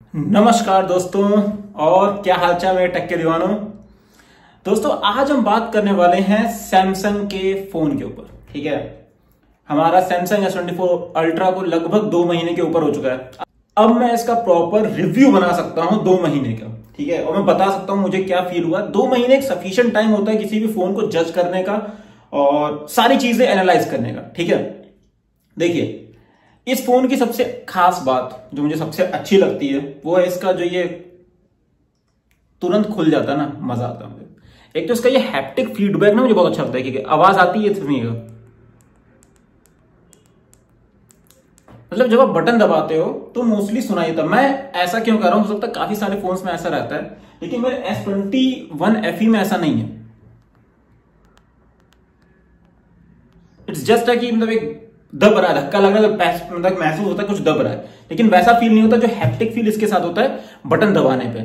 नमस्कार दोस्तों। और क्या हालचाल मेरे टेक के दीवानों। दोस्तों आज हम बात करने वाले हैं सैमसंग के फोन के ऊपर। ठीक है, हमारा सैमसंग S24 अल्ट्रा को लगभग 2 महीने के ऊपर हो चुका है। अब मैं इसका प्रॉपर रिव्यू बना सकता हूं 2 महीने का। ठीक है, और मैं बता सकता हूं मुझे क्या फील हुआ। 2 महीने एक सफिशिएंट टाइम होता है किसी भी फोन को जज करने का और सारी चीजें एनालाइज करने का। ठीक है, देखिए इस फोन की सबसे खास बात जो मुझे सबसे अच्छी लगती है वो है इसका जो ये तुरंत खुल जाता है ना, मजा आता है मुझे। एक तो इसका ये हैप्टिक फीडबैक ना मुझे बहुत अच्छा लगता है क्योंकि आवाज आती है इसमें, मतलब जब आप बटन दबाते हो तो मोस्टली सुनाई देता। मैं ऐसा क्यों कर रहा हूं, हो सकता है काफी सारे फोन्स में ऐसा रहता है, लेकिन मेरे S21 FE में ऐसा नहीं है। इट्स जस्ट है कि मतलब एक दब रहा है, धक्का लग रहा है, मतलब महसूस होता है कुछ दब रहा है, लेकिन वैसा फील नहीं होता जो हैप्टिक फील इसके साथ होता है। बटन दबाने पे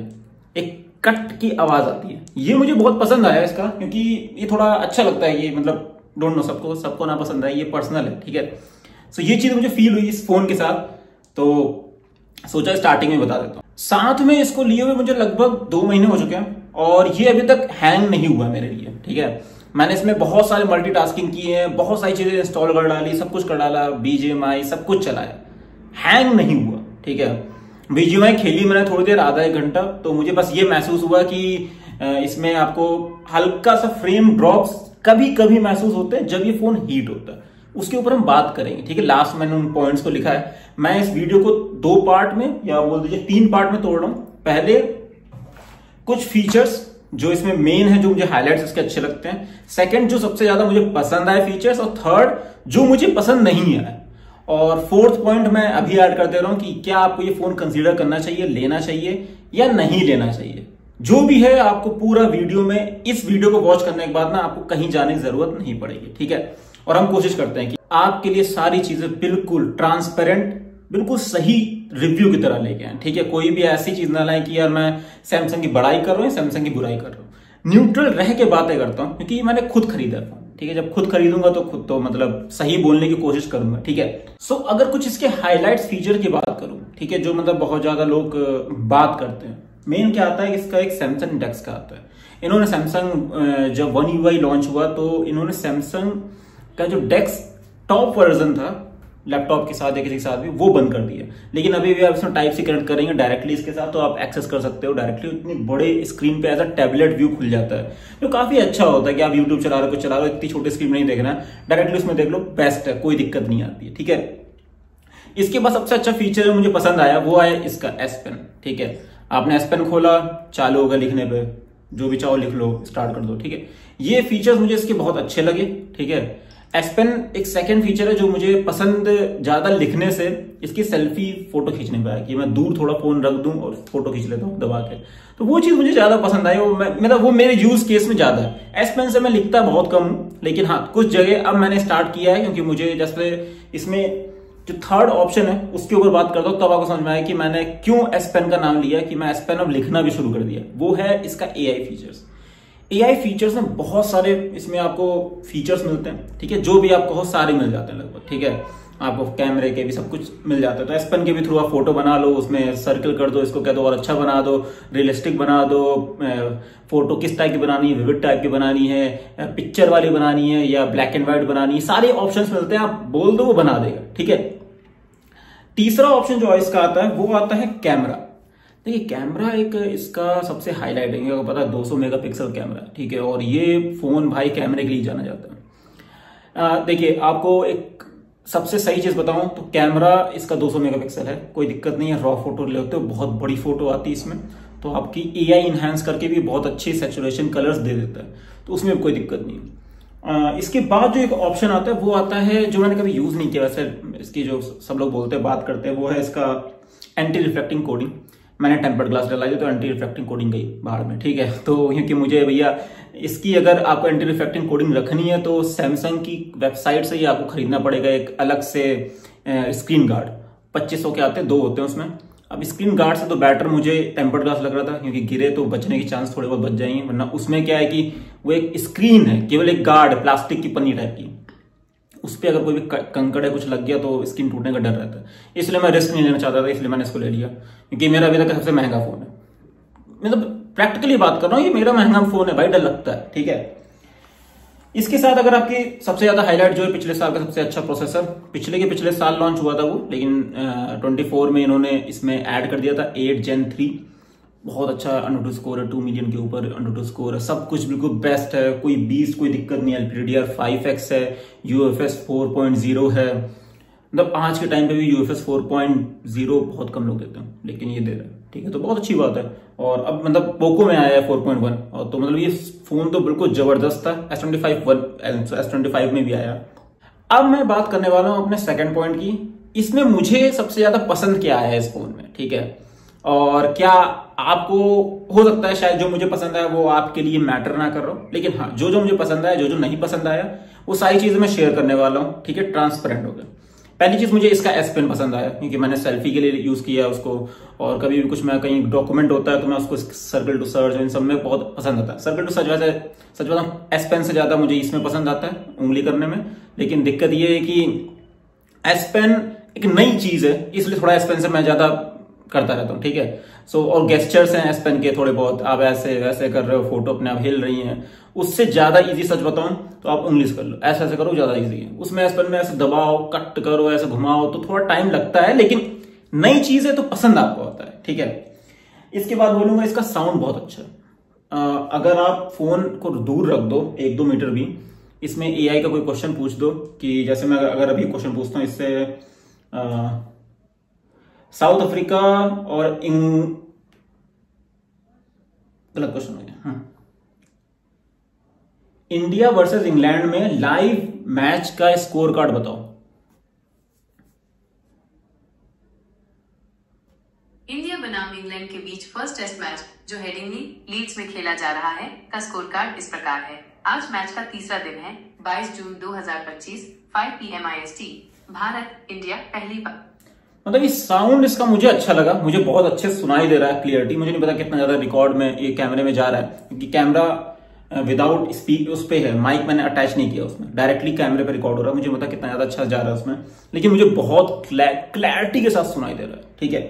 एक कट की आवाज आती है, ये मुझे बहुत पसंद आया इसका, क्योंकि ये थोड़ा अच्छा लगता है। ये मतलब डोंट नो, सबको ना पसंद है, ये पर्सनल है। ठीक है, सो ये चीज मुझे फील हुई इस फोन के साथ, तो सोचा स्टार्टिंग में बता देता हूं। साथ में इसको लिए हुए मुझे लगभग 2 महीने हो चुके हैं और ये अभी तक हैंग नहीं हुआ मेरे लिए। ठीक है, मैंने इसमें बहुत सारे मल्टीटास्किंग किए हैं, बहुत सारी चीजें इंस्टॉल कर डाली, सब कुछ कर डाला, BGMI सब कुछ चलाया, हैंग नहीं हुआ। ठीक है, BGMI खेली मैंने थोड़ी देर, आधा 1 घंटा, तो मुझे बस ये महसूस हुआ कि इसमें आपको हल्का सा फ्रेम ड्रॉप्स कभी कभी महसूस होते हैं जब ये फोन हीट होता है। उसके ऊपर हम बात करेंगे। ठीक है, लास्ट मैंने उन पॉइंट्स को लिखा है। मैं इस वीडियो को 2 पार्ट में या बोल दीजिए 3 पार्ट में तोड़ रहा हूं। पहले कुछ फीचर्स जो इसमें मेन है, जो मुझे हाइलाइट्स इसके अच्छे लगते हैं। सेकंड जो सबसे ज्यादा मुझे पसंद आए फीचर्स, और थर्ड जो मुझे पसंद नहीं आया। और फोर्थ पॉइंट मैं अभी ऐड कर दे रहा हूं कि क्या आपको ये फोन कंसीडर करना चाहिए, लेना चाहिए या नहीं लेना चाहिए। जो भी है आपको पूरा वीडियो में, इस वीडियो को वॉच करने के बाद ना आपको कहीं जाने की जरूरत नहीं पड़ेगी। ठीक है, और हम कोशिश करते हैं कि आपके लिए सारी चीजें बिल्कुल ट्रांसपेरेंट, बिल्कुल सही रिव्यू की तरह लेके आए। ठीक है, कोई भी ऐसी चीज ना लाए कि यार मैं सैमसंग की बड़ाई कर रहा हूं, सैमसंग की बुराई कर रहा हूं। न्यूट्रल रह के बातें करता हूं क्योंकि मैंने खुद खरीदा था। ठीक है, जब खुद खरीदूंगा तो खुद तो मतलब सही बोलने की कोशिश करूंगा। ठीक है, सो अगर कुछ इसके हाईलाइट्स फीचर की बात करूं, ठीक है, जो मतलब बहुत ज्यादा लोग बात करते हैं, मेन क्या आता है इसका, एक सैमसंग डेक्स का आता है। इन्होंने सैमसंग जब One UI लॉन्च हुआ तो इन्होंने सैमसंग का जो डेक्स टॉप वर्जन था लैपटॉप के साथ या किसी के साथ भी, वो बंद कर दिया। लेकिन अभी भी आप इसमें टाइप सी कनेक्ट करेंगे डायरेक्टली इसके साथ, तो आप एक्सेस कर सकते हो डायरेक्टली। इतनी बड़े स्क्रीन पे एज अ टैबलेट व्यू खुल जाता है, जो काफी अच्छा होता है कि आप यूट्यूब चला रहे हो, कुछ चला रहे हो, इतनी छोटी स्क्रीन नहीं देखना है, डायरेक्टली उसमें देख लो, बेस्ट है, कोई दिक्कत नहीं आती है। ठीक है, इसके बाद सबसे अच्छा फीचर जो मुझे पसंद आया वो आया इसका S Pen। ठीक है, आपने S Pen खोला, चालू होगा लिखने पे, जो भी चाहो लिख लो, स्टार्ट कर दो। ठीक है, ये फीचर्स मुझे इसके बहुत अच्छे लगे। ठीक है, S Pen एक सेकंड फीचर है जो मुझे पसंद ज्यादा लिखने से, इसकी सेल्फी फोटो खींचने पे है कि मैं दूर थोड़ा फोन रख दूं और फोटो खींच लेता हूं दबा के, तो वो चीज मुझे ज्यादा पसंद आई। मतलब वो मेरे यूज केस में ज्यादा है। S Pen से मैं लिखता बहुत कम हूं, लेकिन हाँ कुछ जगह अब मैंने स्टार्ट किया है, क्योंकि मुझे जैसे इसमें जो थर्ड ऑप्शन है उसके ऊपर बात करता हूं, तब आपको समझ में आया कि मैंने क्यों S Pen का नाम लिया, कि मैं S Pen अब लिखना भी शुरू कर दिया। वो है इसका AI फीचर्स। AI फीचर्स में बहुत सारे इसमें आपको फीचर्स मिलते हैं। ठीक है, जो भी आप कहो सारे मिल जाते हैं लगभग। ठीक है, आपको कैमरे के भी सब कुछ मिल जाता है, तो S Pen के भी थ्रू आप फोटो बना लो, उसमें सर्कल कर दो, इसको कह दो और अच्छा बना दो, रियलिस्टिक बना दो, फोटो किस टाइप की बनानी है, विविड टाइप की बनानी है, पिक्चर वाली बनानी है या ब्लैक एंड व्हाइट बनानी है, सारे ऑप्शंस मिलते हैं, आप बोल दो वो बना देगा। ठीक है, तीसरा ऑप्शन जो इसका आता है वो आता है कैमरा। देखिए कैमरा एक इसका सबसे हाईलाइट है, आपको पता है 200 मेगापिक्सल कैमरा। ठीक है, और ये फोन भाई कैमरे के लिए जाना जाता है। देखिए आपको एक सबसे सही चीज बताऊं तो कैमरा इसका 200 मेगापिक्सल है, कोई दिक्कत नहीं है। रॉ फोटो लेते हो, बहुत बड़ी फोटो आती है इसमें, तो आपकी AI इनहेंस करके भी बहुत अच्छे सैचुरेशन कलर्स दे देता है, तो उसमें कोई दिक्कत नहीं। इसके बाद जो एक ऑप्शन आता है वो आता है जो मैंने कभी यूज नहीं किया, वैसे इसकी जो सब लोग बोलते हैं, बात करते हैं, वो है इसका एंटी रिफ्लेक्टिंग कोडिंग। मैंने टेम्पर्ड ग्लास डला दी तो एंटी रिफ्लेक्टिंग कोडिंग गई बाहर में। ठीक है, तो क्योंकि मुझे भैया इसकी अगर आपको एंटी रिफ्लेक्टिंग कोडिंग रखनी है तो सैमसंग की वेबसाइट से ही आपको खरीदना पड़ेगा एक अलग से स्क्रीन गार्ड। 2500 के आते हैं, 2 होते हैं उसमें। अब स्क्रीन गार्ड से तो बेटर मुझे टेम्पर्ड ग्लास लग रहा था, क्योंकि गिरे तो बचने की चांस थोड़े बहुत बच जाएंगे, वरना उसमें क्या है कि वो एक स्क्रीन है, केवल एक गार्ड, प्लास्टिक की पन्नी टाइप की, उस पर अगर कोई भी कंकड़ है कुछ लग गया तो स्क्रीन टूटने का डर रहता है। इसलिए मैं रिस्क नहीं लेना चाहता था, इसलिए मैंने इसको ले लिया, क्योंकि मेरा अभी तक का सबसे महंगा फोन है। मतलब प्रैक्टिकली बात कर रहा हूँ, ये मेरा महंगा फोन है भाई, डर लगता है। ठीक है, इसके साथ अगर आपकी सबसे ज्यादा हाईलाइट जो है पिछले साल का सबसे अच्छा प्रोसेसर, पिछले साल लॉन्च हुआ था वो, लेकिन 24 में इन्होंने इसमें ऐड कर दिया था 8 Gen 3। बहुत अच्छा Antutu स्कोर है, 2 मिलियन के ऊपर Antutu स्कोर है, सब कुछ बिल्कुल बेस्ट है, कोई बीस्ट कोई दिक्कत नहीं है। LPDDR5X है, UFS 4.0 है, मतलब आज के टाइम पे भी UFS 4.0 बहुत कम लोग देते हैं, लेकिन ये दे रहे हैं। ठीक है, तो बहुत अच्छी बात है। और अब मतलब पोको में आया है 4.1, और तो मतलब ये फोन तो बिल्कुल जबरदस्त था। S25 में भी आया। अब मैं बात करने वाला हूं अपने सेकंड पॉइंट की, इसमें मुझे सबसे ज्यादा पसंद क्या आया है इस फोन में। ठीक है, और क्या आपको हो सकता है शायद जो मुझे पसंद आया वो आपके लिए मैटर ना कर रहा हूं, लेकिन हाँ, जो मुझे पसंद आया, जो नहीं पसंद आया, वो सारी चीजें मैं शेयर करने वाला हूं। ठीक है, ट्रांसपेरेंट हो गया। पहली चीज, मुझे इसका S Pen पसंद आया, क्योंकि मैंने सेल्फी के लिए यूज किया उसको, और कभी भी कुछ मैं कहीं डॉक्यूमेंट होता है तो मैं उसको सर्कल टू सर्च इन सब में बहुत पसंद आता है। सर्कल टू सर्च वैसे सच बताऊं S Pen से ज्यादा मुझे इसमें पसंद आता है, उंगली करने में। लेकिन दिक्कत ये है कि S Pen एक नई चीज है, इसलिए थोड़ा S Pen से मैं ज्यादा करता रहता हूँ। ठीक है, सो और गेस्चर्स हैं S Pen के थोड़े बहुत, आप ऐसे वैसे कर रहे हो, फोटो अपने आप हिल रही हैं, उससे ज्यादा इजी सच बताऊं तो आप उंगली से कर लो, ऐसे ऐसे करो, ज्यादा इजी है। उसमें S Pen में ऐसे दबाओ, कट करो, ऐसे घुमाओ तो थोड़ा टाइम लगता है, लेकिन नई चीज है तो पसंद आपको आता है। ठीक है, इसके बाद बोलूंगा इसका साउंड बहुत अच्छा है। अगर आप फोन को दूर रख दो 1-2 मीटर भी, इसमें AI का कोई क्वेश्चन पूछ दो, कि जैसे मैं अगर अभी क्वेश्चन पूछता हूँ इससे, साउथ अफ्रीका और गलत क्वेश्चन हो गया, इंडिया वर्सेस इंग्लैंड में लाइव मैच का स्कोर कार्ड बताओ। इंडिया बनाम इंग्लैंड के बीच फर्स्ट टेस्ट मैच जो हेडिंगली लीड्स में खेला जा रहा है का स्कोर कार्ड इस प्रकार है। आज मैच का तीसरा दिन है, 22 जून 2025, 5 PM IST। भारत इंडिया पहली मतलब ये साउंड इसका मुझे अच्छा लगा, मुझे बहुत अच्छे सुनाई दे रहा है, क्लियरिटी मुझे नहीं पता कितना ज्यादा रिकॉर्ड में ये कैमरे में जा रहा है, क्योंकि कैमरा विदाउट स्पीक उस पे है, माइक मैंने अटैच नहीं किया उसमें, डायरेक्टली कैमरे पे रिकॉर्ड हो रहा है। मुझे पता कितना ज्यादा अच्छा जा रहा है उसमें, लेकिन मुझे बहुत क्लैरिटी के साथ सुनाई दे रहा है। ठीक है,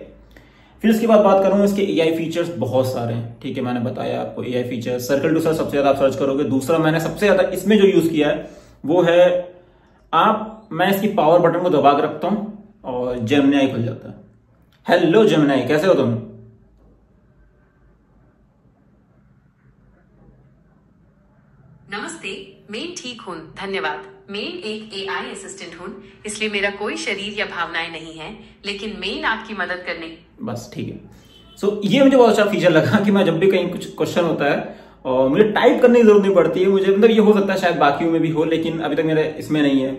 फिर इसके बाद बात करूंगा इसके AI फीचर्स बहुत सारे हैं। ठीक है, मैंने बताया आपको AI features, circle to search सबसे ज्यादा आप सर्च करोगे। दूसरा मैंने सबसे ज्यादा इसमें जो यूज किया है वो है, मैं इसकी पावर बटन को दबा के रखता हूं और जेमिनी खुल जाता है। हेलो जेमिनी, कैसे हो तुम? नमस्ते, मैं ठीक हूँ, धन्यवाद। मैं एक AI असिस्टेंट हूँ, इसलिए मेरा कोई शरीर या भावनाएं नहीं है, लेकिन मैं आपकी मदद करने बस ठीक है। सो ये मुझे बहुत अच्छा फीचर लगा कि मैं जब भी कहीं कुछ क्वेश्चन होता है और मुझे टाइप करने की जरूरत नहीं पड़ती है, मुझे मतलब ये हो सकता है शायद बाकियों में भी हो, लेकिन अभी तक मेरे इसमें नहीं है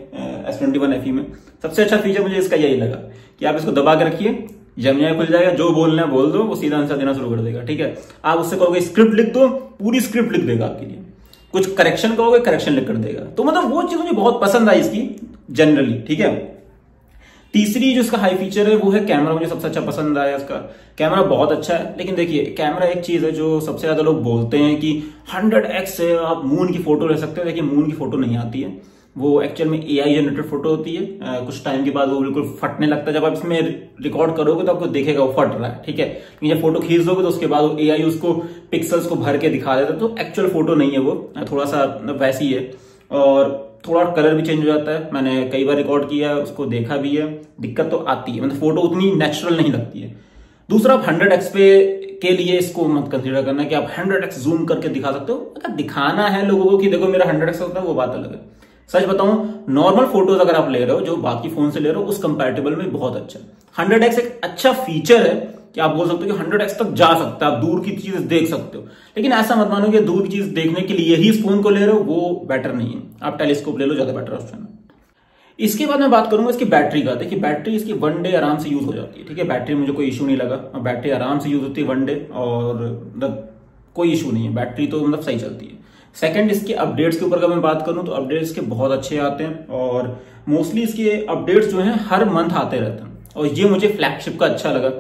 S21 FE में। सबसे अच्छा फीचर मुझे इसका यही लगा कि आप इसको दबा के रखिए, जेमिनी खुल जाएगा, जो बोलना है बोल दो, वो सीधा आंसर देना शुरू कर देगा। ठीक है, आप उससे कहोगे स्क्रिप्ट लिख दो, पूरी स्क्रिप्ट लिख देगा आपके लिए, कुछ करेक्शन कहोगे करेक्शन लिख कर देगा। तो मतलब वो चीज मुझे बहुत पसंद आई इसकी जनरली। ठीक है, तीसरी जो इसका हाई फीचर है वो है कैमरा, मुझे सबसे अच्छा पसंद आया इसका। कैमरा बहुत अच्छा है, लेकिन देखिए कैमरा एक चीज है जो सबसे ज्यादा लोग बोलते हैं कि 100x से आप मून की फोटो ले सकते हो। देखिए मून की फोटो नहीं आती है, वो एक्चुअल में AI जनरेटेड फोटो होती है। कुछ टाइम के बाद वो बिल्कुल फटने लगता है, जब आप इसमें रिकॉर्ड करोगे तो आपको देखेगा वो फट रहा है। ठीक है, जब फोटो खींच दोगे तो उसके बाद वो AI उसको पिक्सल्स को भर के दिखा देता है, तो एक्चुअल फोटो नहीं है वो, थोड़ा सा वैसी है, और थोड़ा कलर भी चेंज हो जाता है। मैंने कई बार रिकॉर्ड किया है, उसको देखा भी है, दिक्कत तो आती है, मतलब फोटो उतनी नेचुरल नहीं लगती है। दूसरा, आप 100x पे के लिए इसको मत कंसीडर करना कि आप 100x जूम करके दिखा सकते हो। अगर दिखाना है लोगों को कि देखो मेरा 100x होता है, वो बात अलग है। सच बताऊं, नॉर्मल फोटोज अगर आप ले रहे हो जो बाकी फोन से ले रहे हो, उस कंपैरेटिबल में बहुत अच्छा है। 100x एक अच्छा फीचर है कि आप बोल सकते हो कि 100x तक जा सकता है, आप दूर की चीज देख सकते हो, लेकिन ऐसा मत मानो कि दूर की चीज देखने के लिए ही इस फोन को ले रहे हो, वो बेटर नहीं है। आप टेलीस्कोप ले लो, ज्यादा बेटर ऑप्शन है। इसके बाद मैं बात करूंगा इसकी बैटरी का। देखिए बैटरी इसकी 1 डे आराम से यूज हो जाती है। ठीक है, बैटरी मुझे कोई इशू नहीं लगा, बैटरी आराम से यूज होती है 1 डे, और मतलब कोई इशू नहीं है, बैटरी तो मतलब सही चलती है। सेकंड, इसके अपडेट्स के ऊपर अगर मैं बात करूं तो अपडेट्स के बहुत अच्छे आते हैं, और मोस्टली इसके अपडेट्स जो हैं हर मंथ आते रहते हैं, और ये मुझे फ्लैगशिप का अच्छा लगा।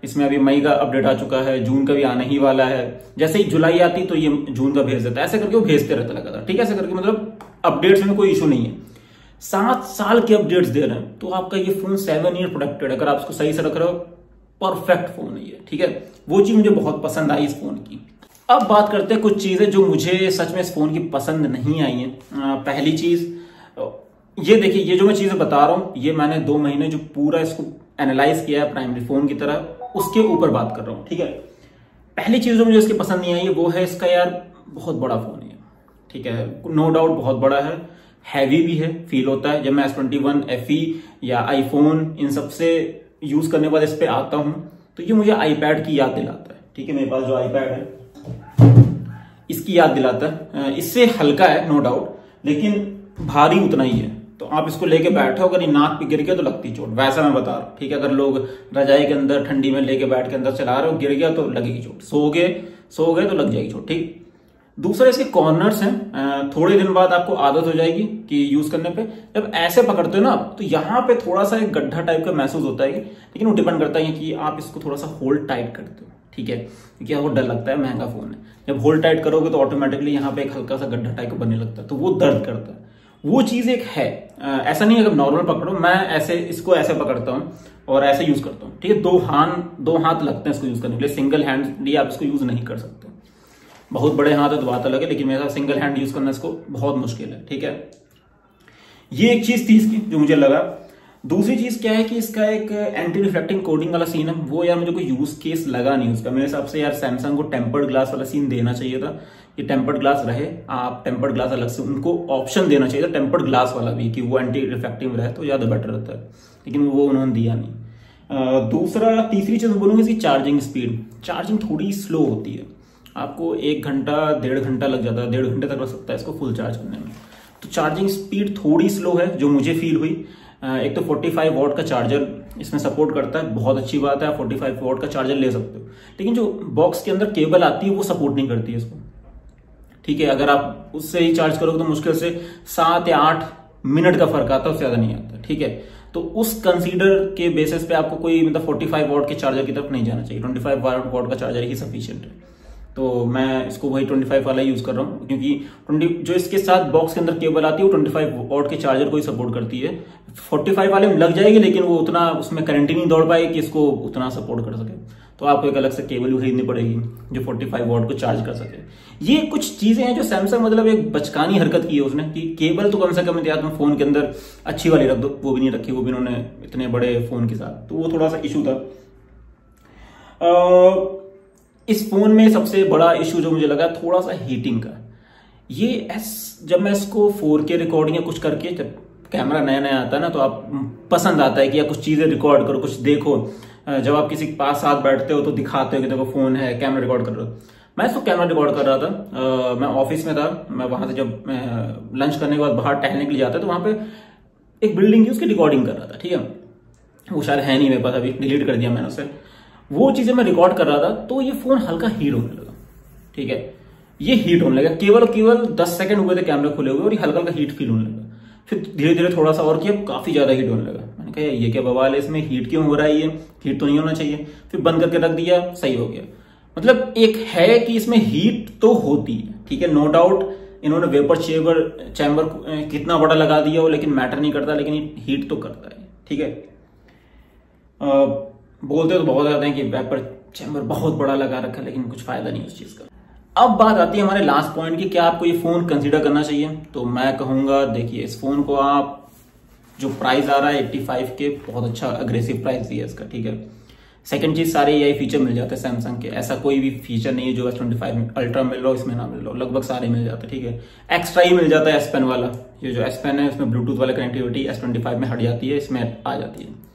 इसमें अभी मई का अपडेट आ चुका है, जून का भी आने ही वाला है, जैसे ही जुलाई आती तो ये जून का भेज देता है, ऐसे करके वो भेजते रहता लगातार। ठीक है, ऐसे करके मतलब अपडेट्स में कोई इशू नहीं है। 7 साल के अपडेट्स दे रहे हैं, तो आपका ये फोन 7 ईयर प्रोटेक्टेड, अगर आप इसको सही से रख रहे हो, परफेक्ट फोन है ये, ठीक है। वो चीज मुझे बहुत पसंद आई इस फोन की। अब बात करते हैं कुछ चीजें जो मुझे सच में इस फोन की पसंद नहीं आई है। पहली चीज ये देखिए, ये जो मैं चीजें बता रहा हूं, ये मैंने 2 महीने जो पूरा इसको एनालाइज किया है प्राइमरी फोन की तरह, उसके ऊपर बात कर रहा हूं, ठीक है। पहली चीज जो मुझे इसकी पसंद नहीं आई है वो है इसका यार बहुत बड़ा फोन है, ठीक है, नो डाउट बहुत बड़ा है, हैवी भी है, फील होता है। जब मैं S21 FE या आईफोन इन सबसे यूज करने के बाद इस पे आता हूं तो ये मुझे आईपैड की याद दिलाता है, ठीक है। मेरे पास जो आईपैड है इसकी याद दिलाता है। इससे हल्का है नो डाउट, लेकिन भारी उतना ही है। तो आप इसको लेके बैठो, अगर ये नाक पे गिर गया तो लगती चोट, वैसा मैं बता रहा हूँ, ठीक है। अगर लोग रजाई के अंदर ठंडी में लेके बैठ के अंदर चला रहे हो, गिर गया तो लगेगी चोट, सो गए तो लग जाएगी चोट, ठीक। दूसरा इसके कॉर्नर्स हैं, थोड़े दिन बाद आपको आदत हो जाएगी कि यूज करने पे जब ऐसे पकड़ते हो ना तो यहाँ पे थोड़ा सा एक गड्ढा टाइप का महसूस होता है, लेकिन वो डिपेंड करता है कि आप इसको थोड़ा सा होल्ड टाइट करते हो, ठीक है, क्योंकि आपको डर लगता है, महंगा फोन है। जब होल्ड टाइट करोगे तो ऑटोमेटिकली यहाँ पे एक हल्का सा गड्ढा टाइप का बनने लगता है, तो वो दर्द करता है। वो चीज एक है, ऐसा नहीं है अगर नॉर्मल पकड़ो, मैं ऐसे इसको ऐसे पकड़ता हूँ और ऐसे यूज करता हूँ, ठीक है। दो हाथ लगते हैं इसको यूज करने के लिए, सिंगल हैंड लिए आप इसको यूज नहीं कर सकते। बहुत बड़े हाथ है तो बात अलग है, लेकिन मेरे साथ सिंगल हैंड यूज करना इसको बहुत मुश्किल है, ठीक है। ये एक चीज थी इसकी जो मुझे लगा। दूसरी चीज क्या है कि इसका एक एंटी रिफ्लेक्टिंग कोटिंग वाला सीन है, वो यार मुझे कोई यूज केस लगा नहीं उसका। मेरे हिसाब से यार सैमसंग को टेम्पर्ड ग्लास वाला सीन देना चाहिए था, कि टेम्पर्ड ग्लास रहे, आप टेम्पर्ड ग्लास अलग से उनको ऑप्शन देना चाहिए था, टेम्पर्ड ग्लास वाला भी, कि वो एंटी रिफ्लेक्टिव रहे तो ज्यादा बेटर रहता है, लेकिन वो उन्होंने दिया नहीं। तीसरी चीज बोलूंगी इसकी चार्जिंग स्पीड। चार्जिंग थोड़ी स्लो होती है, आपको 1 घंटा 1.5 घंटा लग जाता है, 1.5 घंटे तक लग सकता है इसको फुल चार्ज करने में। तो चार्जिंग स्पीड थोड़ी स्लो है जो मुझे फील हुई। एक तो 45 वॉट का चार्जर इसमें सपोर्ट करता है, बहुत अच्छी बात है, आप 45 वॉट का चार्जर ले सकते हो, लेकिन जो बॉक्स के अंदर केबल आती है वो सपोर्ट नहीं करती है इसको, ठीक है। अगर आप उससे ही चार्ज करोगे तो मुश्किल से 7 या 8 मिनट का फर्क आता है, उससे ज्यादा नहीं आता, ठीक है। तो उस कंसीडर के बेसिस पे आपको कोई मतलब 45 वॉट के चार्जर की तरफ नहीं जाना चाहिए, 25 वॉट का चार्जर ही सफिशिएंट है। तो मैं इसको वही 25 वाला यूज कर रहा हूँ, क्योंकि जो इसके साथ बॉक्स के अंदर केबल आती है वो 25 वॉट के चार्जर को ही सपोर्ट करती है। 45 वाले में लग जाएगी, लेकिन वो उतना उसमें करंट ही नहीं दौड़ पाएगी कि इसको उतना सपोर्ट कर सके। तो आपको एक अलग से केबल खरीदनी पड़ेगी जो 45 वॉट को चार्ज कर सके। ये कुछ चीजें हैं जो सैमसंग मतलब एक बचकानी हरकत की है उसने, कि केबल तो कम से कम तुम फोन के अंदर अच्छी वाली रख दो, वो भी नहीं रखी, वो भी उन्होंने इतने बड़े फोन के साथ, तो वो थोड़ा सा इशू था। इस फोन में सबसे बड़ा इशू जो मुझे लगा थोड़ा सा हीटिंग का। ये जब मैं इसको 4K रिकॉर्डिंग या कुछ करके, जब कैमरा नया नया आता है ना तो आप पसंद आता है कि या कुछ चीजें रिकॉर्ड करो, कुछ देखो। जब आप किसी के पास साथ बैठते हो तो दिखाते हो कि देखो फोन है, कैमरा रिकॉर्ड कर रहे हो। मैं इसको कैमरा रिकॉर्ड कर रहा था, मैं ऑफिस में था, मैं वहां से जब लंच करने के बाद बाहर टहलने के लिए जाता तो वहां पे एक बिल्डिंग की उसकी रिकॉर्डिंग कर रहा था, ठीक है। वो शायद है नहीं मेरे पास, अभी डिलीट कर दिया मैंने उसे। वो चीजें मैं रिकॉर्ड कर रहा था तो ये फोन हल्का हीट होने लगा, ठीक है। ये हीट होने लगा, केवल 10 सेकंड हुए थे कैमरे खुले हुए और ये हल्का हल्का हीट फील होने लगा। फिर धीरे धीरे थोड़ा सा और किया, काफी ज्यादा हीट होने लगा। मैंने कहा ये क्या बवाल है, इसमें हीट क्यों हो रहा है, ये हीट तो नहीं होना चाहिए। फिर बंद करके रख दिया, सही हो गया। मतलब एक है कि इसमें हीट तो होती है, ठीक है, नो डाउट। इन्होंने वेपर चैम्बर कितना बड़ा लगा दिया हो, लेकिन मैटर नहीं करता, लेकिन हीट तो करता है, ठीक है। बोलते तो बहुत ज्यादा है कि वेपर चैम्बर बहुत बड़ा लगा रखा है, लेकिन कुछ फायदा नहीं उस चीज का। अब बात आती है हमारे लास्ट पॉइंट की, क्या आपको ये फोन कंसीडर करना चाहिए। तो मैं कहूंगा देखिए, इस फोन को आप जो प्राइस आ रहा है 85 के, बहुत अच्छा अग्रेसिव प्राइस दिया इसका, ठीक है। सेकंड चीज, सारे यही फीचर मिल जाते हैं सैमसंग के, ऐसा कोई भी फीचर नहीं है जो S25 में अल्ट्रा मिल रहा हो इसमें ना मिल रहा हो, लगभग सारे मिल जाते हैं, ठीक है। एक्स्ट्रा ही मिल जाता है S Pen वाला, ये जो S Pen है उसमें ब्लूटूथ वाला कनेक्टिविटी S25 में हट जाती है, इसमें आ जाती है।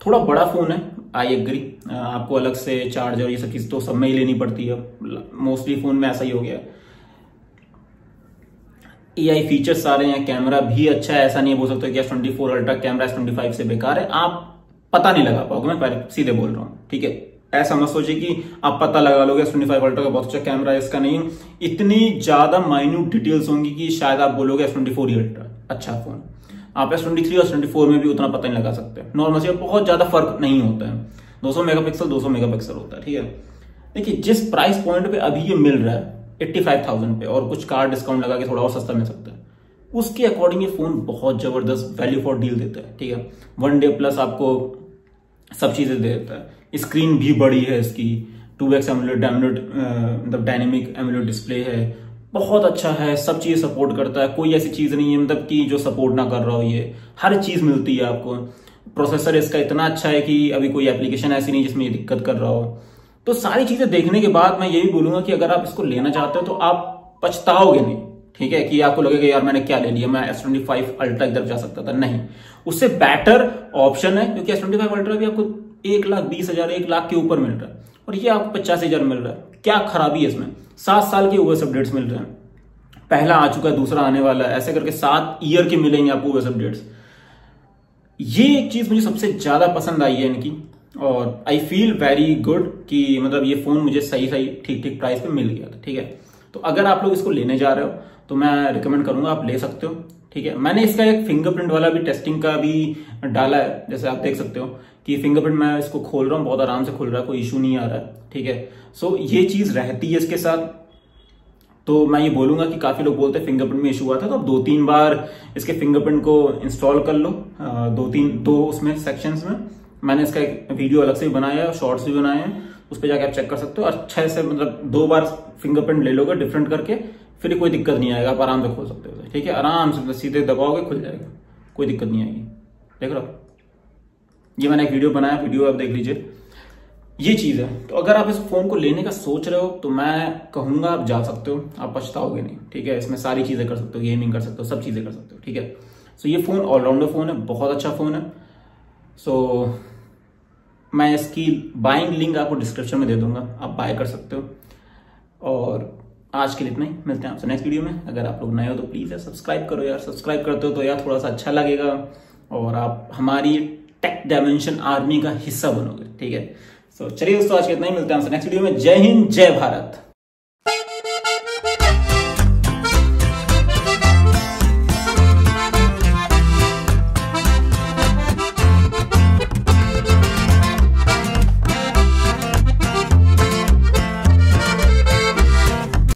थोड़ा बड़ा फोन है, आई एग्री, आपको अलग से चार्जर ये सब चीज तो सब में ही लेनी पड़ती है, मोस्टली फोन में ऐसा ही हो गया। AI फीचर्स सारे हैं, कैमरा भी अच्छा है, ऐसा नहीं बोल सकते कि S24 अल्ट्रा कैमरा S25 से बेकार है, आप पता नहीं लगा पाओगे, मैं पहले सीधे बोल रहा हूँ, ठीक है। ऐसा मत सोचिए कि आप पता लगा लोगे S25 अल्ट्रा का बहुत अच्छा कैमरा है, इसका नहीं। इतनी ज्यादा माइन्यूट डिटेल्स होंगी कि शायद आप बोलोगे S24 अल्ट्रा अच्छा फोन। आप S23 और S24 में भी उतना पता नहीं लगा सकते, नॉर्मल से बहुत ज्यादा फर्क नहीं होता है, 200 मेगापिक्सल होता है, ठीक है। देखिए जिस प्राइस पॉइंट पे अभी ये मिल रहा है 85,000 पे, और कुछ कार्ड डिस्काउंट लगा के थोड़ा और सस्ता मिल सकता है, उसके अकॉर्डिंग ये फोन बहुत जबरदस्त वैल्यू फॉर डील देता है। ठीक है, 1 डे प्लस आपको सब चीजें दे देता है। स्क्रीन भी बड़ी है इसकी, 2x एमुलेट मतलब डायनेमिक एमुलेट डिस्प्ले है, बहुत अच्छा है, सब चीज सपोर्ट करता है। कोई ऐसी चीज नहीं है मतलब कि जो सपोर्ट ना कर रहा हो, ये हर चीज मिलती है आपको। प्रोसेसर इसका इतना अच्छा है कि अभी कोई एप्लीकेशन ऐसी नहीं जिसमें ये दिक्कत कर रहा हो। तो सारी चीजें देखने के बाद मैं यही बोलूंगा कि अगर आप इसको लेना चाहते हो तो आप पछताओगे नहीं। ठीक है, कि आपको लगेगा यार मैंने क्या ले लिया, मैं S25 अल्ट्रा की तरफ जा सकता था। नहीं, उससे बेटर ऑप्शन है, क्योंकि S25 अल्ट्रा भी आपको 1,20,000 1 लाख के ऊपर मिल रहा है और ये आपको 85,000 मिल रहा है। क्या खराबी है इसमें? 7 साल के ओएस अपडेट्स मिल रहे हैं, पहला आ चुका है, दूसरा आने वाला है, ऐसे करके 7 ईयर के मिलेंगे आपको ओएस अपडेट्स। ये एक चीज मुझे सबसे ज्यादा पसंद आई है इनकी, और आई फील वेरी गुड कि मतलब ये फोन मुझे सही ठीक ठीक प्राइस पे मिल गया था। ठीक है, तो अगर आप लोग इसको लेने जा रहे हो तो मैं रिकमेंड करूंगा आप ले सकते हो। ठीक है, मैंने इसका एक फिंगरप्रिंट वाला भी टेस्टिंग का भी डाला है, जैसे आप देख सकते हो कि फिंगरप्रिंट मैं इसको खोल रहा हूँ, बहुत आराम से खुल रहा है, कोई इशू नहीं आ रहा है। ठीक है, सो ये चीज रहती है इसके साथ। तो मैं ये बोलूंगा कि काफी लोग बोलते हैं फिंगरप्रिंट में इशू हुआ था, तो आप 2-3 बार इसके फिंगरप्रिंट को इंस्टॉल कर लो, 2 उसमें सेक्शंस में। मैंने इसका एक वीडियो अलग से भी बनाया है, शॉर्ट्स भी बनाए हैं, उस पर जाकर आप चेक कर सकते हो। अच्छे से मतलब 2 बार फिंगरप्रिंट ले लोगे डिफरेंट करके, फिर कोई दिक्कत नहीं आएगा, आप आराम से खोल सकते हो। ठीक है, आराम से सीधे दबाओगे खुल जाएगा, कोई दिक्कत नहीं आएगी। देख लो, ये मैंने एक वीडियो बनाया, वीडियो आप देख लीजिए। ये चीज है, तो अगर आप इस फोन को लेने का सोच रहे हो तो मैं कहूंगा आप जा सकते हो, आप पछताओगे नहीं। ठीक है, इसमें सारी चीजें कर सकते हो, गेमिंग कर सकते हो, सब चीजें कर सकते हो। ठीक है, सो ये फोन ऑलराउंडर फोन है, बहुत अच्छा फोन है। सो मैं इसकी बाइंग लिंक आपको डिस्क्रिप्शन में दे दूंगा, आप बाय कर सकते हो। और आज के लिए इतना ही, मिलते हैं आपसे नेक्स्ट वीडियो में। अगर आप लोग नए हो तो प्लीज यार सब्सक्राइब करो यार, सब्सक्राइब करते हो तो यार थोड़ा सा अच्छा लगेगा और आप हमारी टेक डायमेंशन आर्मी का हिस्सा बनोगे। ठीक है, सो चलिए दोस्तों, आज के इतना ही, मिलते हैं आपसे नेक्स्ट वीडियो में। जय हिंद, जय भारत।